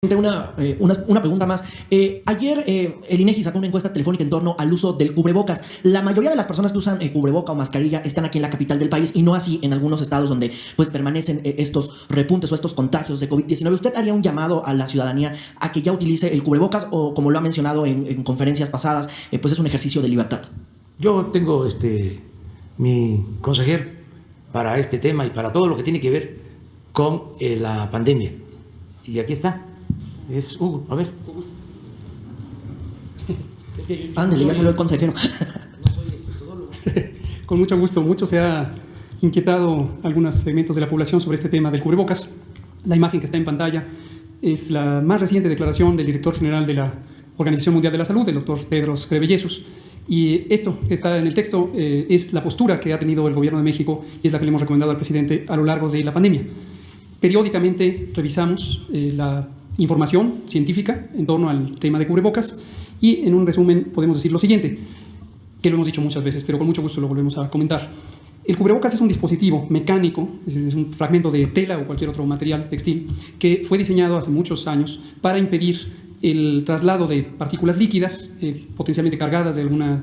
Una pregunta más. Ayer el INEGI sacó una encuesta telefónica en torno al uso del cubrebocas. La mayoría de las personas que usan cubreboca o mascarilla están aquí en la capital del país y no así en algunos estados donde pues permanecen estos repuntes o estos contagios de COVID-19. ¿Usted haría un llamado a la ciudadanía a que ya utilice el cubrebocas o, como lo ha mencionado en conferencias pasadas, pues es un ejercicio de libertad? Yo tengo mi consejero para este tema y para todo lo que tiene que ver con la pandemia. Y aquí está. Es Hugo, a ver. Ándale, ya salió el consejero. Con mucho gusto. Mucho se ha inquietado algunos segmentos de la población sobre este tema del cubrebocas. La imagen que está en pantalla es la más reciente declaración del director general de la Organización Mundial de la Salud, el doctor Tedros Ghebreyesus. Y esto que está en el texto es la postura que ha tenido el gobierno de México y es la que le hemos recomendado al presidente a lo largo de la pandemia. Periódicamente revisamos la información científica en torno al tema de cubrebocas y en un resumen podemos decir lo siguiente, que lo hemos dicho muchas veces, pero con mucho gusto lo volvemos a comentar. El cubrebocas es un dispositivo mecánico, es un fragmento de tela o cualquier otro material textil que fue diseñado hace muchos años para impedir el traslado de partículas líquidas potencialmente cargadas de algún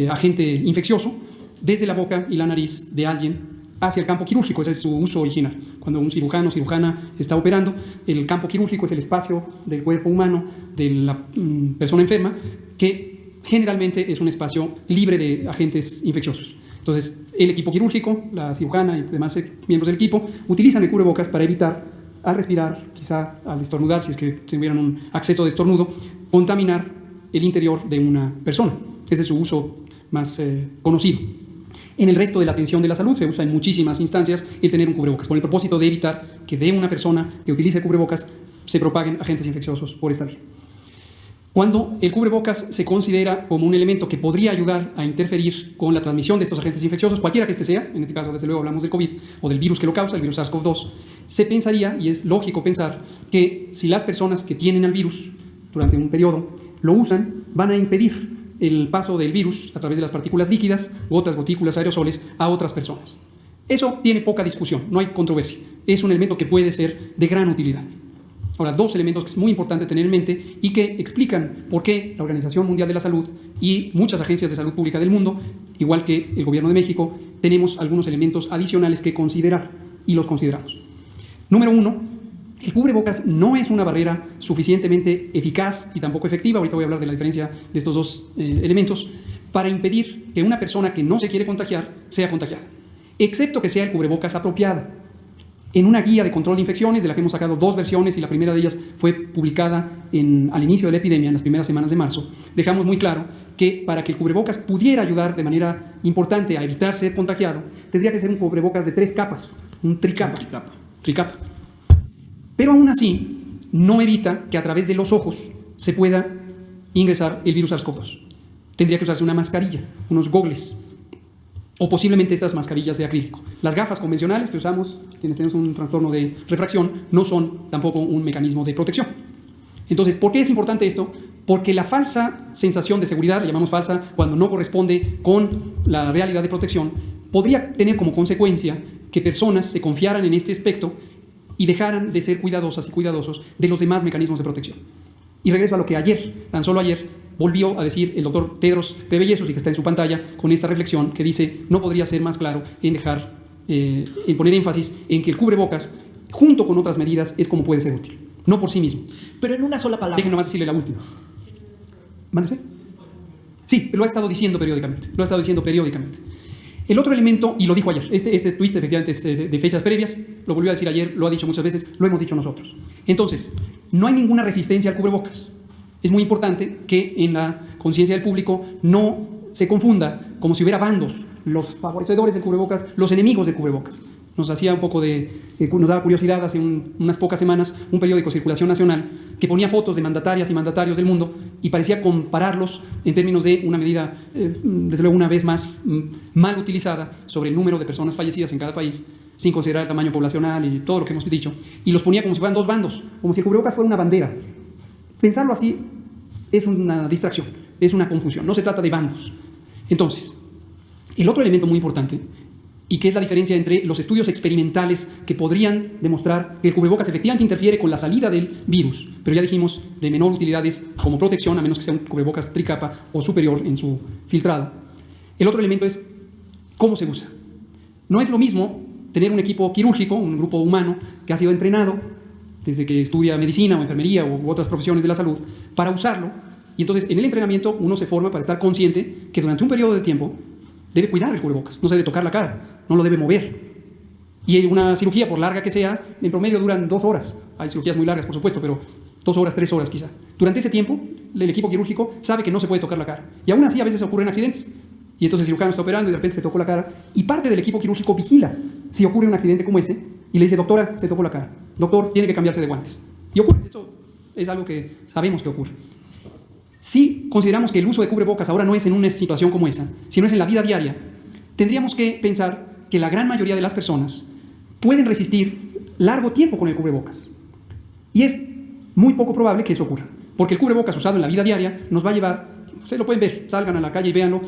agente infeccioso desde la boca y la nariz de alguien hacia el campo quirúrgico. Ese es su uso original. Cuando un cirujano o cirujana está operando, el campo quirúrgico es el espacio del cuerpo humano de la persona enferma que generalmente es un espacio libre de agentes infecciosos. Entonces, el equipo quirúrgico, la cirujana y demás miembros del equipo utilizan el cubrebocas para evitar, al respirar, quizá al estornudar, si es que tuvieran un acceso de estornudo, contaminar el interior de una persona. Ese es su uso más conocido. En el resto de la atención de la salud se usa en muchísimas instancias el tener un cubrebocas, con el propósito de evitar que de una persona que utilice cubrebocas se propaguen agentes infecciosos por esta vía. Cuando el cubrebocas se considera como un elemento que podría ayudar a interferir con la transmisión de estos agentes infecciosos, cualquiera que este sea, en este caso desde luego hablamos del COVID o del virus que lo causa, el virus SARS-CoV-2, se pensaría, y es lógico pensar, que si las personas que tienen el virus durante un periodo lo usan, van a impedir el paso del virus a través de las partículas líquidas, gotas, gotículas, aerosoles, a otras personas. Eso tiene poca discusión, no hay controversia. Es un elemento que puede ser de gran utilidad. Ahora, dos elementos que es muy importante tener en mente y que explican por qué la Organización Mundial de la Salud y muchas agencias de salud pública del mundo, igual que el Gobierno de México, tenemos algunos elementos adicionales que considerar y los consideramos. Número uno, el cubrebocas no es una barrera suficientemente eficaz y tampoco efectiva, ahorita voy a hablar de la diferencia de estos dos elementos, para impedir que una persona que no se quiere contagiar sea contagiada, excepto que sea el cubrebocas apropiado. En una guía de control de infecciones, de la que hemos sacado dos versiones y la primera de ellas fue publicada al inicio de la epidemia, en las primeras semanas de marzo, dejamos muy claro que para que el cubrebocas pudiera ayudar de manera importante a evitar ser contagiado, tendría que ser un cubrebocas de 3 capas, un tricapa. Pero aún así, no evita que a través de los ojos se pueda ingresar el virus SARS-CoV-2. Tendría que usarse una mascarilla, unos gogles, o posiblemente estas mascarillas de acrílico. Las gafas convencionales que usamos, quienes tenemos un trastorno de refracción, no son tampoco un mecanismo de protección. Entonces, ¿por qué es importante esto? Porque la falsa sensación de seguridad, la llamamos falsa cuando no corresponde con la realidad de protección, podría tener como consecuencia que personas se confiaran en este aspecto y dejaran de ser cuidadosas y cuidadosos de los demás mecanismos de protección. Y regreso a lo que ayer, tan solo ayer, volvió a decir el doctor Tedros Ghebreyesus, y que está en su pantalla, con esta reflexión que dice, no podría ser más claro en poner énfasis en que el cubrebocas, junto con otras medidas, es como puede ser útil, no por sí mismo. Pero en una sola palabra. Déjenme nomás decirle la última. ¿Mande usted? Sí, lo ha estado diciendo periódicamente. El otro elemento, y lo dijo ayer, este tuit efectivamente es de fechas previas, lo volvió a decir ayer, lo ha dicho muchas veces, lo hemos dicho nosotros. Entonces, no hay ninguna resistencia al cubrebocas. Es muy importante que en la conciencia del público no se confunda como si hubiera bandos, los favorecedores del cubrebocas, los enemigos del cubrebocas. Nos daba curiosidad hace unas pocas semanas un periódico Circulación Nacional que ponía fotos de mandatarias y mandatarios del mundo y parecía compararlos en términos de una medida, desde luego una vez más mal utilizada sobre el número de personas fallecidas en cada país, sin considerar el tamaño poblacional y todo lo que hemos dicho, y los ponía como si fueran dos bandos, como si el cubrebocas fuera una bandera. Pensarlo así es una distracción, es una confusión, no se trata de bandos. Entonces, el otro elemento muy importante y qué es la diferencia entre los estudios experimentales que podrían demostrar que el cubrebocas efectivamente interfiere con la salida del virus, pero ya dijimos de menor utilidad es como protección, a menos que sea un cubrebocas tricapa o superior en su filtrado. El otro elemento es cómo se usa. No es lo mismo tener un equipo quirúrgico, un grupo humano que ha sido entrenado desde que estudia medicina o enfermería u otras profesiones de la salud para usarlo, y entonces en el entrenamiento uno se forma para estar consciente que durante un periodo de tiempo debe cuidar el cubrebocas, no se debe tocar la cara, no lo debe mover. Y una cirugía, por larga que sea, en promedio duran 2 horas. Hay cirugías muy largas, por supuesto, pero 2 horas, 3 horas quizá. Durante ese tiempo, el equipo quirúrgico sabe que no se puede tocar la cara. Y aún así, a veces ocurren accidentes. Y entonces el cirujano está operando y de repente se tocó la cara. Y parte del equipo quirúrgico vigila si ocurre un accidente como ese y le dice, doctora, se tocó la cara. Doctor, tiene que cambiarse de guantes. Y ocurre. Esto es algo que sabemos que ocurre. Si consideramos que el uso de cubrebocas ahora no es en una situación como esa, sino es en la vida diaria, tendríamos que pensar que la gran mayoría de las personas pueden resistir largo tiempo con el cubrebocas. Y es muy poco probable que eso ocurra, porque el cubrebocas usado en la vida diaria nos va a llevar, ustedes lo pueden ver, salgan a la calle y véanlo,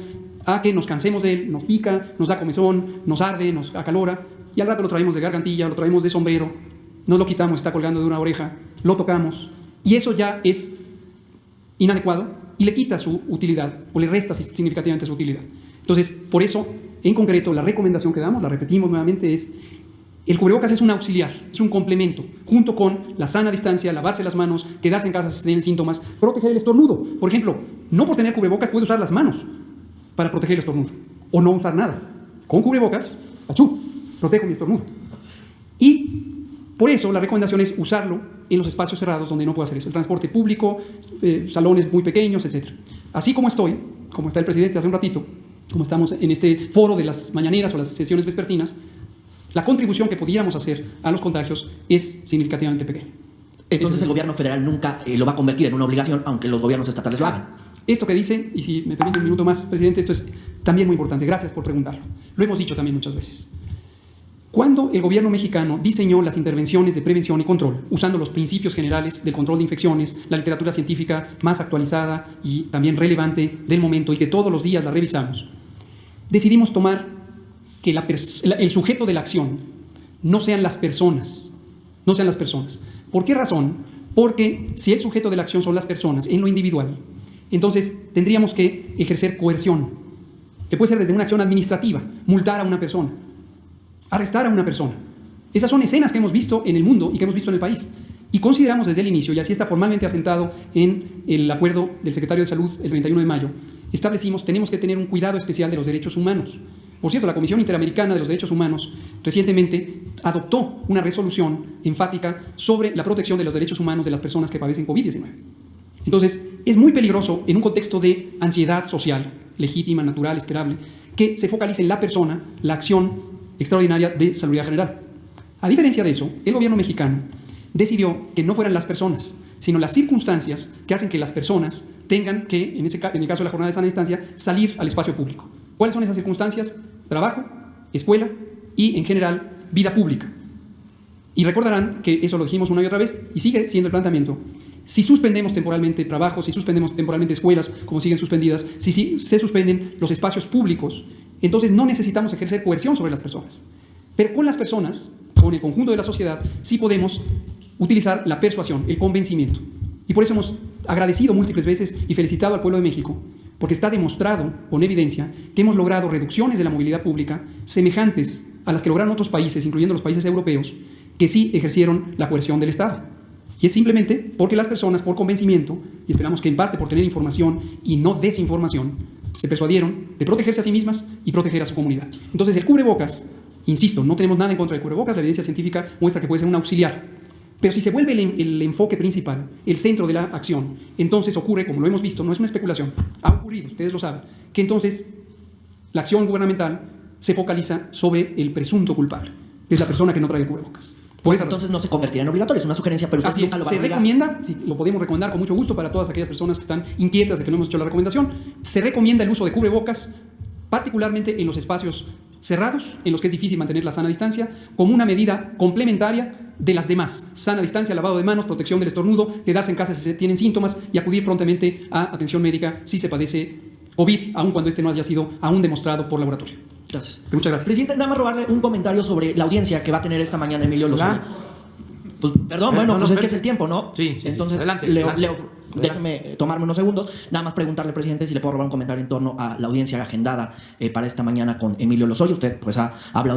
a que nos cansemos de él, nos pica, nos da comezón, nos arde, nos acalora, y al rato lo traemos de gargantilla, lo traemos de sombrero, no lo quitamos, está colgando de una oreja, lo tocamos, y eso ya es inadecuado y le quita su utilidad, o le resta significativamente su utilidad. Entonces, por eso, en concreto, la recomendación que damos, la repetimos nuevamente, es el cubrebocas es un auxiliar, es un complemento, junto con la sana distancia, lavarse las manos, quedarse en casa si tienen síntomas, proteger el estornudo. Por ejemplo, no por tener cubrebocas puede usar las manos para proteger el estornudo, o no usar nada. Con cubrebocas, achú, protejo mi estornudo. Y por eso la recomendación es usarlo en los espacios cerrados donde no puedo hacer eso. El transporte público, salones muy pequeños, etc. Así como estoy, como está el presidente hace un ratito, como estamos en este foro de las mañaneras o las sesiones vespertinas, la contribución que pudiéramos hacer a los contagios es significativamente pequeña. Entonces el gobierno federal nunca lo va a convertir en una obligación, aunque los gobiernos estatales lo hagan. Esto que dice, y si me permite un minuto más, presidente, esto es también muy importante. Gracias por preguntarlo. Lo hemos dicho también muchas veces. Cuando el gobierno mexicano diseñó las intervenciones de prevención y control, usando los principios generales del control de infecciones, la literatura científica más actualizada y también relevante del momento y que todos los días la revisamos, decidimos tomar que el sujeto de la acción no sean las personas. No sean las personas. ¿Por qué razón? Porque si el sujeto de la acción son las personas en lo individual, entonces tendríamos que ejercer coerción, que puede ser desde una acción administrativa, multar a una persona, arrestar a una persona. Esas son escenas que hemos visto en el mundo y que hemos visto en el país. Y consideramos desde el inicio, y así está formalmente asentado en el acuerdo del secretario de Salud el 31 de mayo, establecimos, tenemos que tener un cuidado especial de los derechos humanos. Por cierto, la Comisión Interamericana de los Derechos Humanos recientemente adoptó una resolución enfática sobre la protección de los derechos humanos de las personas que padecen COVID-19. Entonces, es muy peligroso en un contexto de ansiedad social, legítima, natural, esperable, que se focalice en la persona, la acción extraordinaria de salubridad general. A diferencia de eso, el gobierno mexicano decidió que no fueran las personas, sino las circunstancias que hacen que las personas tengan que, en el caso de la jornada de sana distancia, salir al espacio público. ¿Cuáles son esas circunstancias? Trabajo, escuela y, en general, vida pública. Y recordarán que eso lo dijimos una y otra vez y sigue siendo el planteamiento. Si suspendemos temporalmente trabajo, si suspendemos temporalmente escuelas, como siguen suspendidas, si se suspenden los espacios públicos, entonces no necesitamos ejercer coerción sobre las personas. Pero con las personas, con el conjunto de la sociedad, sí podemos utilizar la persuasión, el convencimiento. Y por eso hemos agradecido múltiples veces y felicitado al pueblo de México, porque está demostrado con evidencia que hemos logrado reducciones de la movilidad pública semejantes a las que lograron otros países, incluyendo los países europeos, que sí ejercieron la coerción del Estado. Y es simplemente porque las personas, por convencimiento, y esperamos que en parte por tener información y no desinformación, se persuadieron de protegerse a sí mismas y proteger a su comunidad. Entonces el cubrebocas, insisto, no tenemos nada en contra del cubrebocas, la evidencia científica muestra que puede ser un auxiliar. Pero si se vuelve el enfoque principal, el centro de la acción, entonces ocurre, como lo hemos visto, no es una especulación, ha ocurrido, ustedes lo saben, que entonces la acción gubernamental se focaliza sobre el presunto culpable, que es la persona que no trae el cubrebocas. Pues entonces no se convertirá en obligatorio, es una sugerencia, pero así es, se recomienda, sí, lo podemos recomendar con mucho gusto para todas aquellas personas que están inquietas de que no hemos hecho la recomendación, se recomienda el uso de cubrebocas, particularmente en los espacios cerrados, en los que es difícil mantener la sana distancia, como una medida complementaria de las demás. Sana distancia, lavado de manos, protección del estornudo, quedarse en casa si se tienen síntomas y acudir prontamente a atención médica si se padece COVID, aun cuando este no haya sido aún demostrado por laboratorio. Gracias. Muchas gracias. Presidente, nada más robarle un comentario sobre la audiencia que va a tener esta mañana Emilio Lozoya. Pues, perdón, bueno, no, pues es que espérate. es el tiempo, ¿no? Sí. Entonces, Adelante, déjeme tomarme unos segundos. Nada más preguntarle, presidente, si le puedo robar un comentario en torno a la audiencia agendada para esta mañana con Emilio Lozoya. Usted, pues, ha hablado de